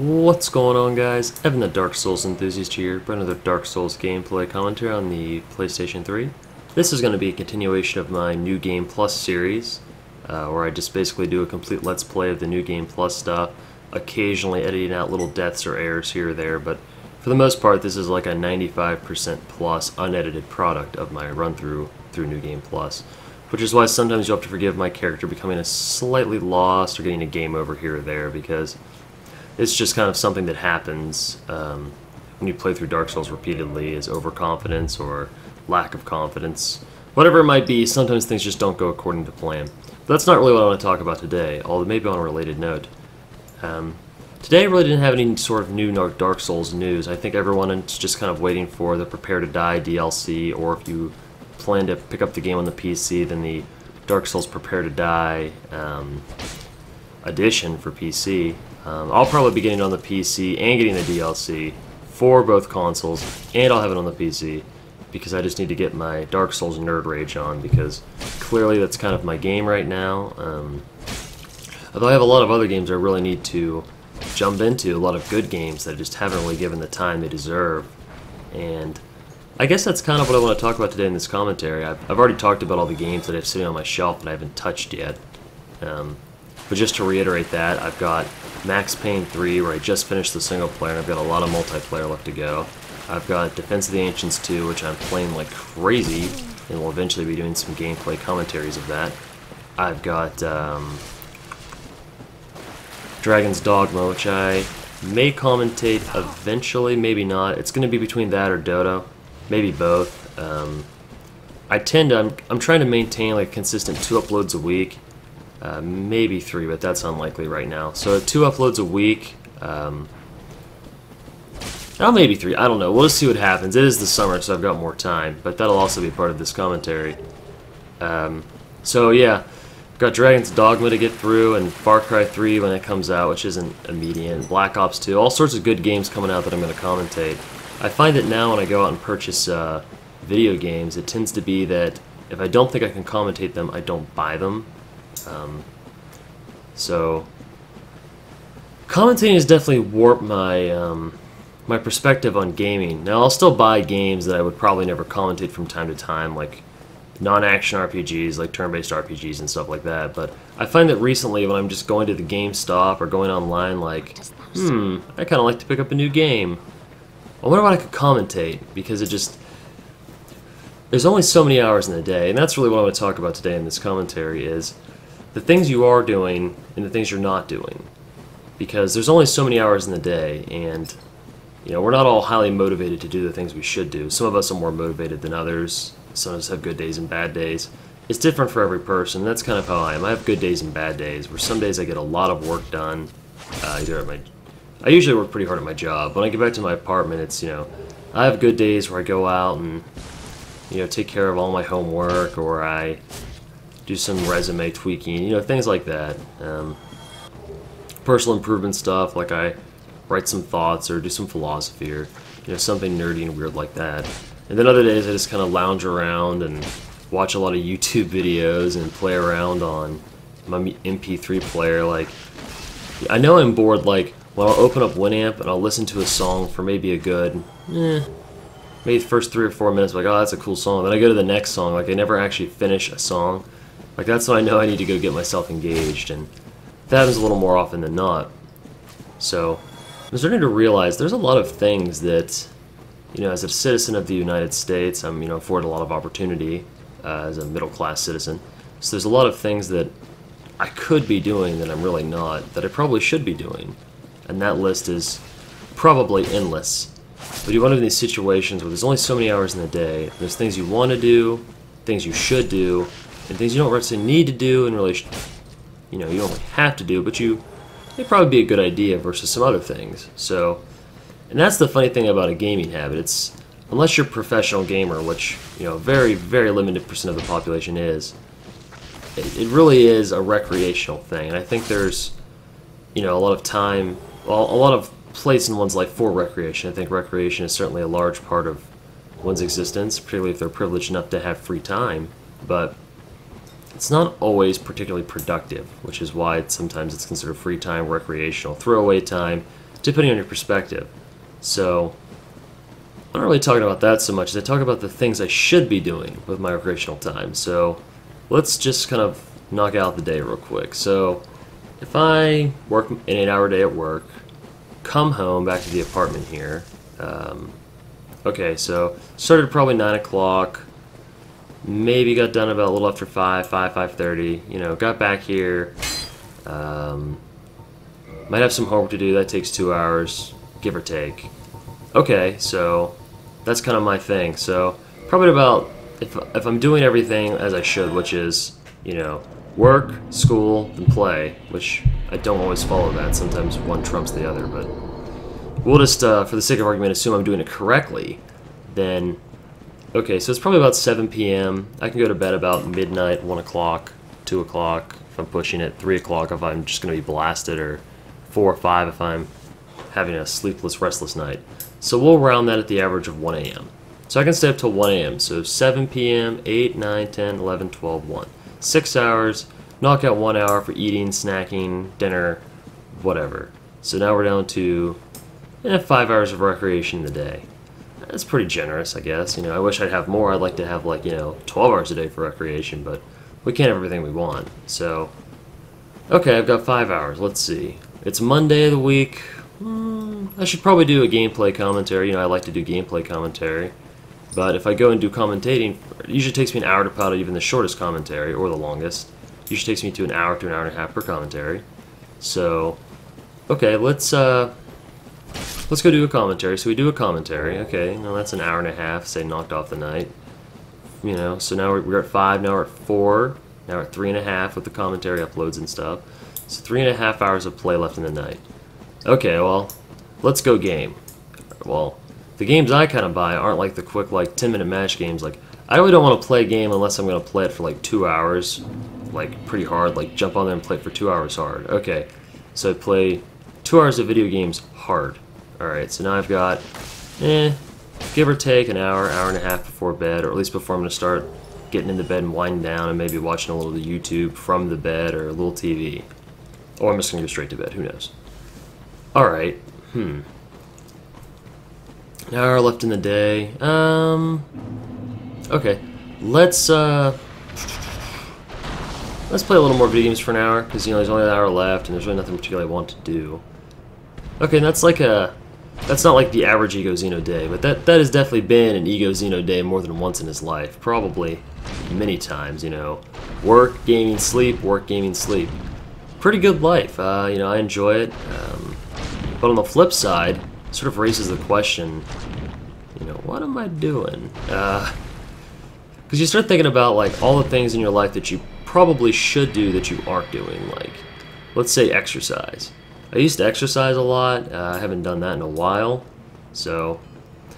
What's going on, guys? Evan the Dark Souls enthusiast here for another Dark Souls gameplay commentary on the PlayStation 3. This is going to be a continuation of my New Game Plus series, where I just basically do a complete Let's Play of the New Game Plus stuff, occasionally editing out little deaths or errors here or there, but for the most part this is like a 95% plus unedited product of my run-through through New Game Plus, which is why sometimes you'll have to forgive my character becoming a slightly lost or getting a game over here or there, because it's just kind of something that happens when you play through Dark Souls repeatedly, is overconfidence or lack of confidence. Whatever it might be, sometimes things just don't go according to plan. But that's not really what I want to talk about today, although maybe on a related note. Today I really didn't have any sort of new Dark Souls news. I think everyone is just kind of waiting for the Prepare to Die DLC, or if you plan to pick up the game on the PC, then the Dark Souls Prepare to Die edition for PC. I'll probably be getting it on the PC and getting the DLC for both consoles, and I'll have it on the PC because I just need to get my Dark Souls nerd rage on, because clearly that's kind of my game right now. Although I have a lot of other games I really need to jump into, a lot of good games that I just haven't really given the time they deserve. And I guess that's kind of what I want to talk about today in this commentary. I've already talked about all the games that I have sitting on my shelf that I haven't touched yet. But just to reiterate that, I've got Max Payne 3, where I just finished the single player, and I've got a lot of multiplayer left to go. I've got Defense of the Ancients 2, which I'm playing like crazy, and will eventually be doing some gameplay commentaries of that. I've got Dragon's Dogma, which I may commentate eventually, maybe not. It's going to be between that or Dodo, maybe both. I'm trying to maintain like consistent 2 uploads a week. Maybe 3, but that's unlikely right now. So 2 uploads a week. Maybe 3. I don't know. We'll just see what happens. It is the summer, so I've got more time. But that'll also be part of this commentary. So yeah, got Dragon's Dogma to get through, and Far Cry 3 when it comes out, which isn't immediate. And Black Ops 2. All sorts of good games coming out that I'm going to commentate. I find that now when I go out and purchase video games, it tends to be that if I don't think I can commentate them, I don't buy them. So commentating has definitely warped my my perspective on gaming. Now I'll still buy games that I would probably never commentate from time to time, like non-action RPGs, like turn-based RPGs and stuff like that. But I find that recently when I'm just going to the GameStop or going online, like, I kind of like to pick up a new game. I wonder what I could commentate, because there's only so many hours in the day, and that's really what I want to talk about today in this commentary, is the things you are doing and the things you're not doing. Because there's only so many hours in the day, and we're not all highly motivated to do the things we should do. Some of us are more motivated than others. Some of us have good days and bad days. It's different for every person. That's kind of how I am. I have good days and bad days, where some days I get a lot of work done. I usually work pretty hard at my job. When I get back to my apartment, it's, I have good days where I go out and, take care of all my homework, or I do some resume tweaking, things like that. Personal improvement stuff, like I write some thoughts or do some philosophy, or something nerdy and weird like that. And then other days I just kind of lounge around and watch a lot of YouTube videos and play around on my MP3 player. Like, I know I'm bored, like, when I'll open up Winamp and I'll listen to a song for maybe a good, maybe the first 3 or 4 minutes, like, oh, that's a cool song. Then I go to the next song, like, I never actually finish a song. Like, that's when I know I need to go get myself engaged, and that happens a little more often than not. So I'm starting to realize there's a lot of things that, as a citizen of the United States, I'm, afforded a lot of opportunity as a middle-class citizen. So there's a lot of things that I could be doing that I'm really not, that I probably should be doing. And that list is probably endless. But you want to be in these situations where there's only so many hours in the day. There's things you want to do, things you should do, and things you don't necessarily need to do, and really, you don't really have to do, but it'd probably be a good idea versus some other things. So, and that's the funny thing about a gaming habit. It's, unless you're a professional gamer, which, very, very limited % of the population is, it really is a recreational thing. And I think there's, a lot of time, well, a lot of place in one's life for recreation. I think recreation is certainly a large part of one's existence, particularly if they're privileged enough to have free time. But it's not always particularly productive, which is why sometimes it's considered free time, recreational, throwaway time, depending on your perspective. So I'm not really talking about that so much as I talk about the things I should be doing with my recreational time. So let's just kind of knock out the day real quick. So if I work an 8-hour day at work, come home back to the apartment here. Okay, so started probably 9 o'clock. Maybe got done about a little after 5:30. You know, got back here. Might have some homework to do. That takes 2 hours, give or take. Okay, so that's kind of my thing. So probably about, if I'm doing everything as I should, which is, you know, work, school, then play, which I don't always follow that. Sometimes one trumps the other, but we'll just, for the sake of argument, assume I'm doing it correctly. Then, okay, so it's probably about 7 p.m. I can go to bed about midnight, 1 o'clock, 2 o'clock if I'm pushing it, 3 o'clock if I'm just going to be blasted, or 4 or 5 if I'm having a sleepless, restless night. So we'll round that at the average of 1 a.m. So I can stay up till 1 a.m. So 7 p.m., 8, 9, 10, 11, 12, 1. 6 hours, knock out 1 hour for eating, snacking, dinner, whatever. So now we're down to 5 hours of recreation in the day. That's pretty generous, I guess. You know, I wish I'd have more. I'd like to have, like, 12 hours a day for recreation, but we can't have everything we want. So, okay, I've got 5 hours. Let's see. It's Monday of the week. I should probably do a gameplay commentary. You know, I like to do gameplay commentary. But if I go and do commentating, it usually takes me an hour to put out even the shortest commentary, or the longest. It usually takes me to an hour and a half per commentary. So, okay, let's go do a commentary. So we do a commentary. Okay, now that's an hour and a half, say, knocked off the night. You know, so now we're at 5, now we're at 4, now we're at 3.5 with the commentary uploads and stuff. So 3.5 hours of play left in the night. Okay, well, let's go game. Well, the games I kind of buy aren't like the quick, like, 10-minute match games. Like, I really don't want to play a game unless I'm going to play it for like 2 hours, like, pretty hard. Like, jump on there and play it for 2 hours hard. Okay, so I play 2 hours of video games hard. Alright, so now I've got, give or take an hour, hour and a half before bed, or at least before I'm going to start getting into bed and winding down and maybe watching a little of the YouTube from the bed or a little TV. Or I'm just going to go straight to bed, who knows. Alright, an hour left in the day. Okay, let's play a little more video games for an hour, because, you know, there's only an hour left and there's really nothing particularly I want to do. Okay, and that's not like the average Ego Xeno day, but that has definitely been an Ego Xeno day more than once in his life. Probably many times, you know. Work, gaming, sleep, work, gaming, sleep. Pretty good life, you know, I enjoy it. But on the flip side, it sort of raises the question, you know, what am I doing? Because you start thinking about, like, all the things in your life that you probably should do that you aren't doing. Like, let's say exercise. I used to exercise a lot. I haven't done that in a while. So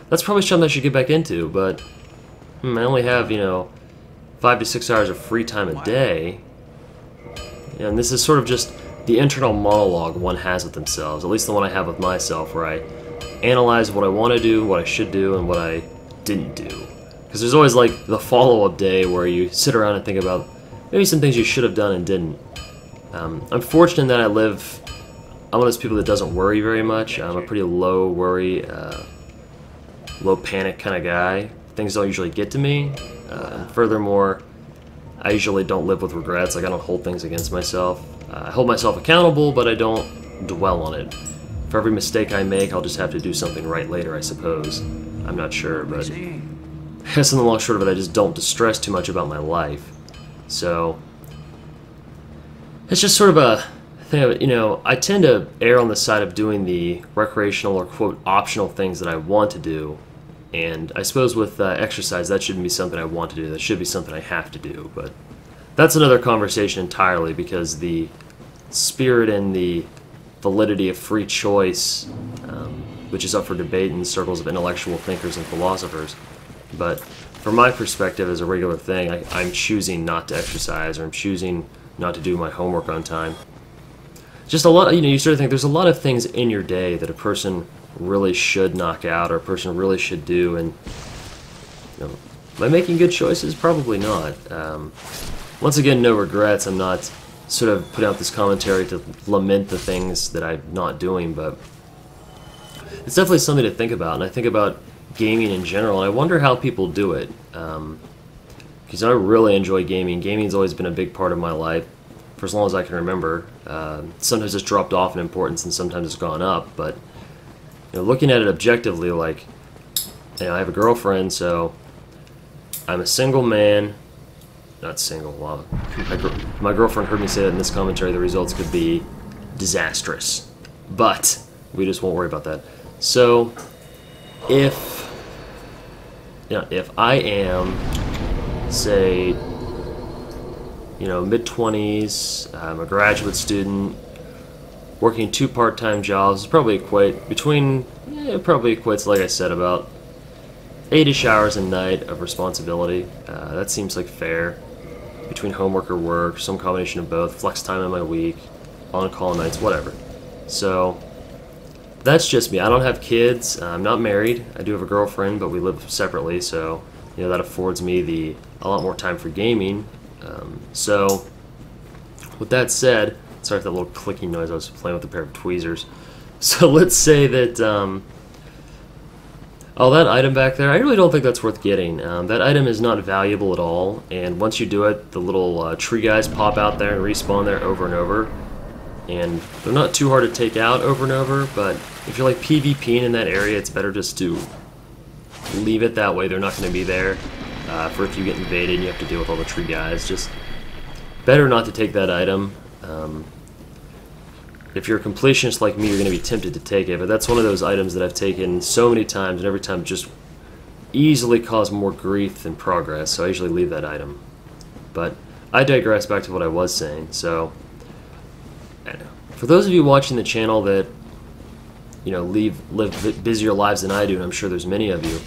that's probably something I should get back into. But I only have, you know, 5 to 6 hours of free time a day. And this is sort of just the internal monologue one has with themselves, at least the one I have with myself, where I analyze what I want to do, what I should do, and what I didn't do. Because there's always, like, the follow-up day where you sit around and think about maybe some things you should have done and didn't. I'm fortunate that I'm one of those people that doesn't worry very much. I'm a pretty low worry, low panic kind of guy. Things don't usually get to me. Furthermore, I usually don't live with regrets. Like, I don't hold things against myself. I hold myself accountable, but I don't dwell on it. For every mistake I make, I'll just have to do something right later, I suppose. I'm not sure, but I guess in the long short of it, I just don't distress too much about my life. So it's just sort of a thing of, you know, I tend to err on the side of doing the recreational or, quote, optional things that I want to do. And I suppose with exercise, that shouldn't be something I want to do. That should be something I have to do. But that's another conversation entirely, because the spirit and the validity of free choice, which is up for debate in circles of intellectual thinkers and philosophers. But from my perspective, as a regular thing, I'm choosing not to exercise, or I'm choosing not to do my homework on time. Just a lot, you know, you sort of think there's a lot of things in your day that a person really should knock out, or a person really should do, and, you know, am I making good choices? Probably not. Once again, no regrets. I'm not sort of putting out this commentary to lament the things that I'm not doing, but it's definitely something to think about, and I think about gaming in general, and I wonder how people do it. Because I really enjoy gaming. Gaming's always been a big part of my life for as long as I can remember. Sometimes it's dropped off in importance, and sometimes it's gone up. But looking at it objectively, like, I have a girlfriend, so I'm a single man. Not single. Well, my girlfriend heard me say that in this commentary. The results could be disastrous, but we just won't worry about that. So, if I am, say, mid-20s, I'm a graduate student, working 2 part-time jobs, probably equates, like I said, about 8-ish hours a night of responsibility. That seems like fair, between homework or work, some combination of both, flex time in my week, on-call nights, whatever. So, that's just me. I don't have kids. I'm not married. I do have a girlfriend, but we live separately, so that affords me a lot more time for gaming. So, with that said, sorry for that little clicking noise. I was playing with a pair of tweezers. So let's say that, that item back there, I really don't think that's worth getting. That item is not valuable at all, and once you do it, the little tree guys pop out there and respawn there over and over. And they're not too hard to take out over and over, but if you're like PvPing in that area, it's better just to leave it that way. They're not going to be there for if you get invaded and you have to deal with all the tree guys. Just better not to take that item. If you're a completionist like me, you're going to be tempted to take it, but that's one of those items that I've taken so many times, and every time just easily cause more grief than progress, so I usually leave that item. But I digress back to what I was saying. So, for those of you watching the channel that live busier lives than I do, and I'm sure there's many of you,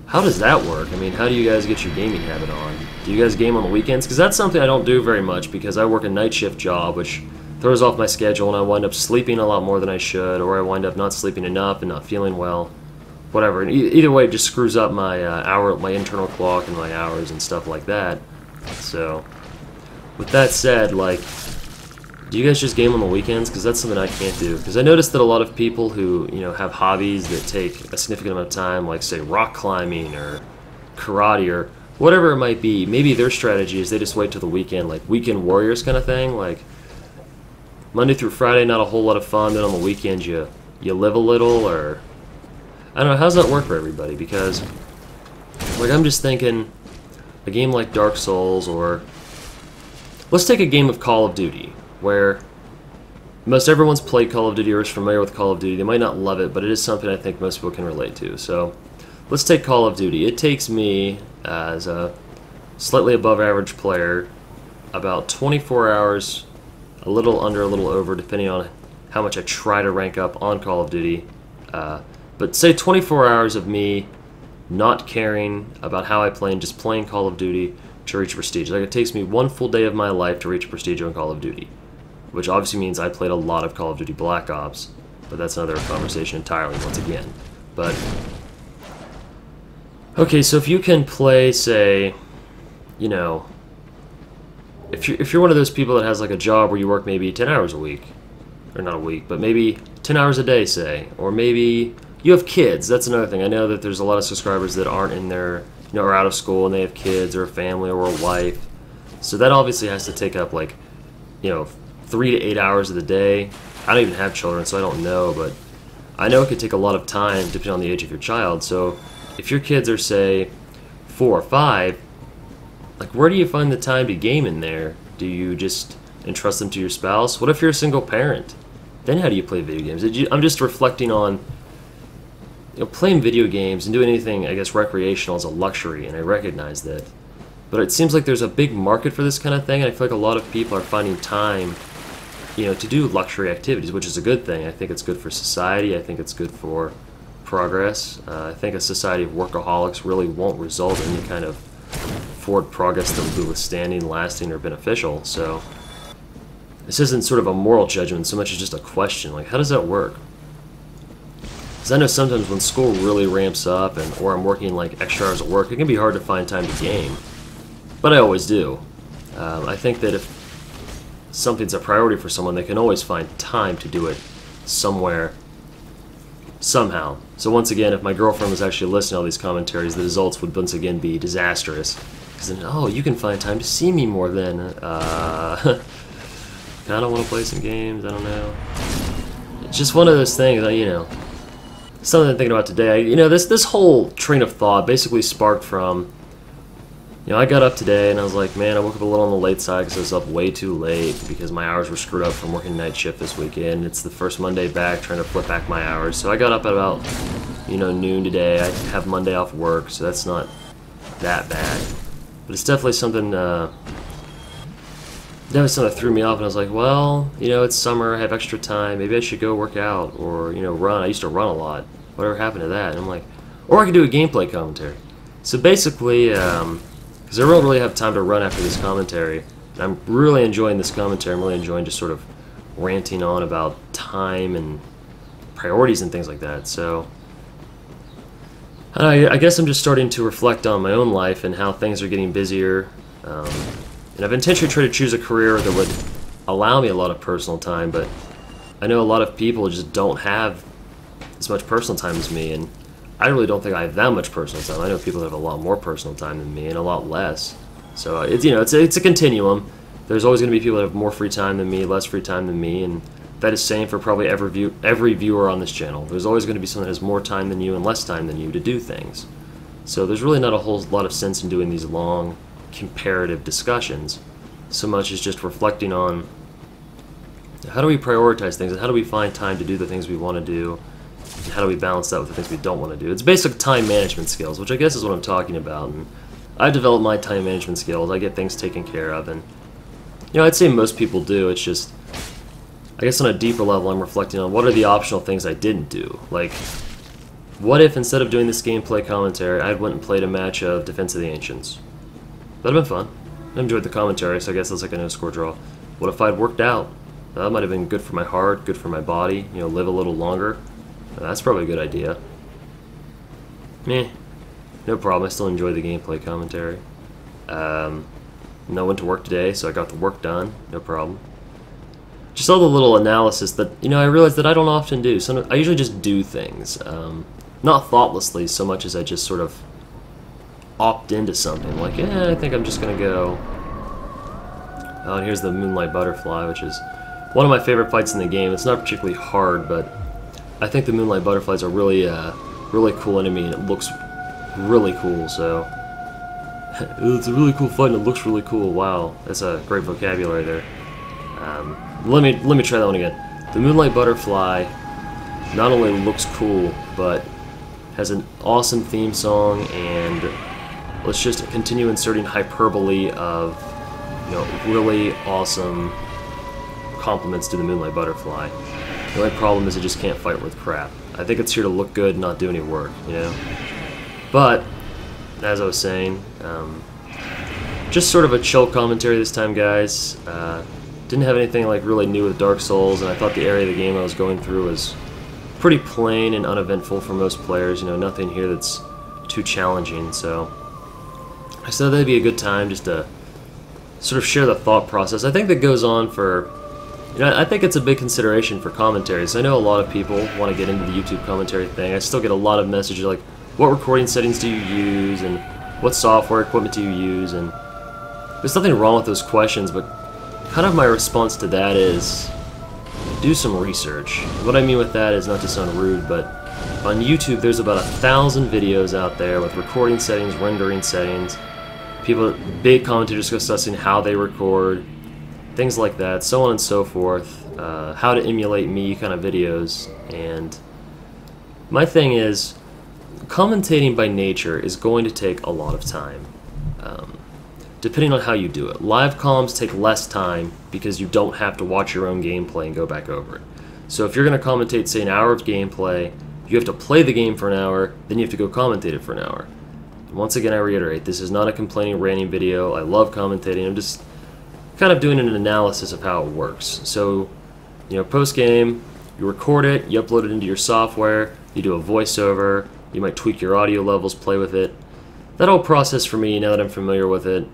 how does that work? I mean, how do you guys get your gaming habit on? Do you guys game on the weekends? Because that's something I don't do very much, because I work a night shift job, which throws off my schedule, and I wind up sleeping a lot more than I should, or I wind up not sleeping enough and not feeling well, whatever. And either way, it just screws up my my internal clock and my hours and stuff like that. So, with that said, like, do you guys just game on the weekends? Because that's something I can't do. Because I noticed that a lot of people who, have hobbies that take a significant amount of time, like, say, rock climbing or karate or whatever it might be, maybe their strategy is they just wait till the weekend, like weekend warriors kind of thing. Like, Monday through Friday, not a whole lot of fun. Then on the weekends, you live a little, or I don't know. How's that work for everybody? Because, like, I'm just thinking a game like Dark Souls, or let's take a game of Call of Duty, where most everyone's played Call of Duty or is familiar with Call of Duty. They might not love it, but it is something I think most people can relate to. So, let's take Call of Duty. It takes me, as a slightly above average player, about 24 hours, a little under, a little over, depending on how much I try to rank up on Call of Duty. But say 24 hours of me not caring about how I play and just playing Call of Duty to reach prestige. Like, it takes me 1 full day of my life to reach prestige on Call of Duty, which obviously means I played a lot of Call of Duty Black Ops, but that's another conversation entirely once again. But okay, so if you can play, say, if you're one of those people that has like a job where you work maybe 10 hours a week, or not a week, but maybe 10 hours a day, say, or maybe you have kids. That's another thing. I know that there's a lot of subscribers that aren't in their, are out of school and they have kids or a family or a wife. So that obviously has to take up like, 3 to 8 hours of the day. I don't even have children, so I don't know, but I know it could take a lot of time depending on the age of your child. So if your kids are, say, 4 or 5, like, where do you find the time to game in there? Do you just entrust them to your spouse? What if you're a single parent? Then how do you play video games? I'm just reflecting on, playing video games and doing anything, I guess, recreational is a luxury, and I recognize that. But it seems like there's a big market for this kind of thing, and I feel like a lot of people are finding time, to do luxury activities, which is a good thing. I think it's good for society. I think it's good for progress. I think a society of workaholics really won't result in any kind of forward progress that will be withstanding, lasting, or beneficial. So this isn't sort of a moral judgment so much as just a question. Like, how does that work? Because I know sometimes when school really ramps up, or I'm working like extra hours at work, it can be hard to find time to game. But I always do. I think that if something's a priority for someone, they can always find time to do it somewhere somehow. So once again, if my girlfriend was actually listening to all these commentaries, the results would once again be disastrous. Because then, oh, you can find time to see me more then. Kind of want to play some games, I don't know. It's just one of those things, you know, something I'm thinking about today. You know, this whole train of thought basically sparked from, you know, I got up today and I was like, man, I woke up a little on the late side because I was up way too late because my hours were screwed up from working night shift this weekend. It's the first Monday back, trying to flip back my hours. So I got up at about, you know, noon today. I have Monday off work, so that's not that bad. But it's definitely something, that threw me off, and I was like, well, you know, it's summer, I have extra time, maybe I should go work out, or, you know, run. I used to run a lot. Whatever happened to that? And I'm like, or I could do a gameplay commentary. So basically, because I don't really have time to run after this commentary, and I'm really enjoying this commentary. I'm really enjoying just sort of ranting on about time and priorities and things like that. So I guess I'm just starting to reflect on my own life and how things are getting busier. And I've intentionally tried to choose a career that would allow me a lot of personal time, but I know a lot of people just don't have as much personal time as me, and I really don't think I have that much personal time. I know people that have a lot more personal time than me and a lot less. So it's, you know, it's a continuum. There's always going to be people that have more free time than me, less free time than me, and that is same for probably every viewer on this channel. There's always going to be someone that has more time than you and less time than you to do things. So there's really not a whole lot of sense in doing these long comparative discussions, so much as just reflecting on how do we prioritize things and how do we find time to do the things we want to do, and how do we balance that with the things we don't want to do. It's basic time management skills, which I guess is what I'm talking about. And I developed my time management skills. I get things taken care of, and you know, I'd say most people do. It's just, I guess on a deeper level, I'm reflecting on what are the optional things I didn't do. Like, what if instead of doing this gameplay commentary, I went and played a match of Defense of the Ancients? That'd have been fun. I enjoyed the commentary, so I guess that's like a no-score draw. What if I'd worked out? That might have been good for my heart, good for my body, you know, live a little longer. That's probably a good idea. Meh. No problem, I still enjoy the gameplay commentary. No, went to work today, so I got the work done, no problem. Just all the little analysis that, you know, I realize that I don't often do. I usually just do things. Not thoughtlessly so much as I just sort of opt into something. Like, yeah, I think I'm just gonna go. Oh, and here's the Moonlight Butterfly, which is one of my favorite fights in the game. It's not particularly hard, but I think the Moonlight Butterfly is a really, really cool enemy, and it looks really cool, so it's a really cool fight and it looks really cool. Wow, that's a great vocabulary there. Let me try that one again. The Moonlight Butterfly not only looks cool, but has an awesome theme song, and let's just continue inserting hyperbole of, you know, really awesome compliments to the Moonlight Butterfly. The only problem is it just can't fight worth crap. I think it's here to look good and not do any work, you know? But, as I was saying, just sort of a chill commentary this time, guys. Didn't have anything like really new with Dark Souls, and I thought the area of the game I was going through was pretty plain and uneventful for most players. You know, nothing here that's too challenging, so I thought that'd be a good time just to sort of share the thought process. I think that goes on for, you know, I think it's a big consideration for commentaries. I know a lot of people want to get into the YouTube commentary thing. I still get a lot of messages like, what recording settings do you use, and what software equipment do you use, and there's nothing wrong with those questions, but kind of my response to that is do some research. What I mean with that is not to sound rude, but on YouTube there's about 1,000 videos out there with recording settings, rendering settings, big commentators discussing how they record, things like that, so on and so forth, how to emulate me kind of videos. And my thing is, commentating by nature is going to take a lot of time, depending on how you do it. Live comms take less time because you don't have to watch your own gameplay and go back over it. So if you're going to commentate, say, an hour of gameplay, you have to play the game for an hour, then you have to go commentate it for an hour. And once again, I reiterate, this is not a complaining, ranting video. I love commentating. I'm just kind of doing an analysis of how it works. So, you know, post-game, you record it, you upload it into your software, you do a voiceover, you might tweak your audio levels, play with it. That whole process for me, now that I'm familiar with it,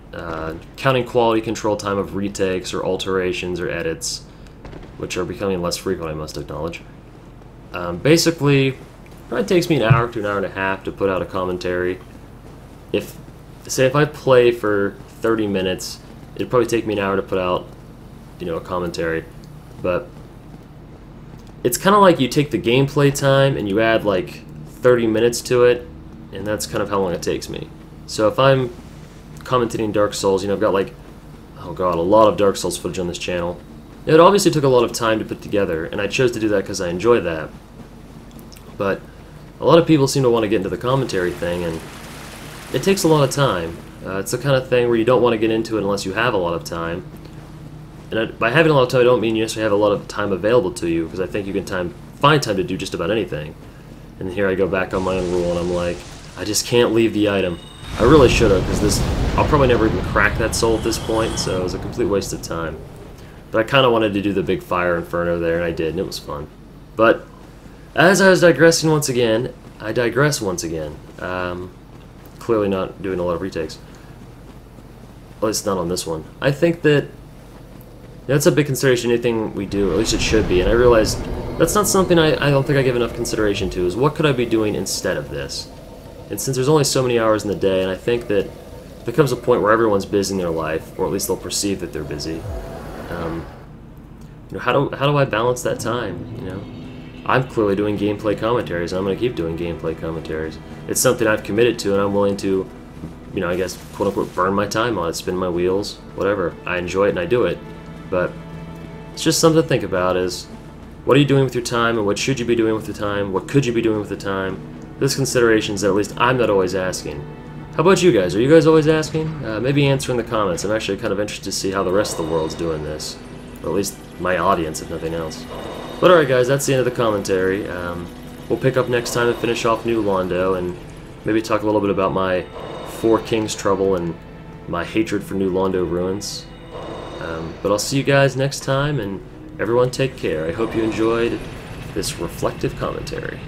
counting quality control time of retakes or alterations or edits, which are becoming less frequent, I must acknowledge. Basically, Probably takes me an hour to an hour and a half to put out a commentary. If I play for 30 minutes, it'd probably take me an hour to put out, you know, a commentary. But it's kind of like you take the gameplay time and you add like 30 minutes to it, and that's kind of how long it takes me. So if I'm commentating Dark Souls, you know, I've got like, oh god, a lot of Dark Souls footage on this channel. It obviously took a lot of time to put together, and I chose to do that because I enjoy that. But a lot of people seem to want to get into the commentary thing, and it takes a lot of time. It's the kind of thing where you don't want to get into it unless you have a lot of time. And by having a lot of time, I don't mean you necessarily have a lot of time available to you, because I think you can find time to do just about anything. And here I go back on my own rule, and I'm like, I just can't leave the item. I really should have, because I'll probably never even crack that soul at this point, so it was a complete waste of time. But I kind of wanted to do the big fire inferno there, and I did, and it was fun. But as I was digressing once again, I digress once again. Clearly not doing a lot of retakes. At least not on this one. I think that that's a big consideration in anything we do, or at least it should be, and I realized that's not something I don't think I give enough consideration to, is what could I be doing instead of this? And since there's only so many hours in the day, and I think that there comes a point where everyone's busy in their life, or at least they'll perceive that they're busy. You know, how do I balance that time? You know, I'm clearly doing gameplay commentaries, and I'm going to keep doing gameplay commentaries. It's something I've committed to, and I'm willing to, you know, I guess, quote unquote, burn my time on it, spin my wheels, whatever. I enjoy it and I do it, but it's just something to think about: is what are you doing with your time, and what should you be doing with the time? What could you be doing with the time? There's considerations that at least I'm not always asking. How about you guys? Are you guys always asking? Maybe answer in the comments. I'm actually kind of interested to see how the rest of the world's doing this. Or at least my audience, if nothing else. But alright guys, that's the end of the commentary. We'll pick up next time and finish off New Londo, and maybe talk a little bit about my Four Kings trouble and my hatred for New Londo ruins. But I'll see you guys next time, and everyone take care. I hope you enjoyed this reflective commentary.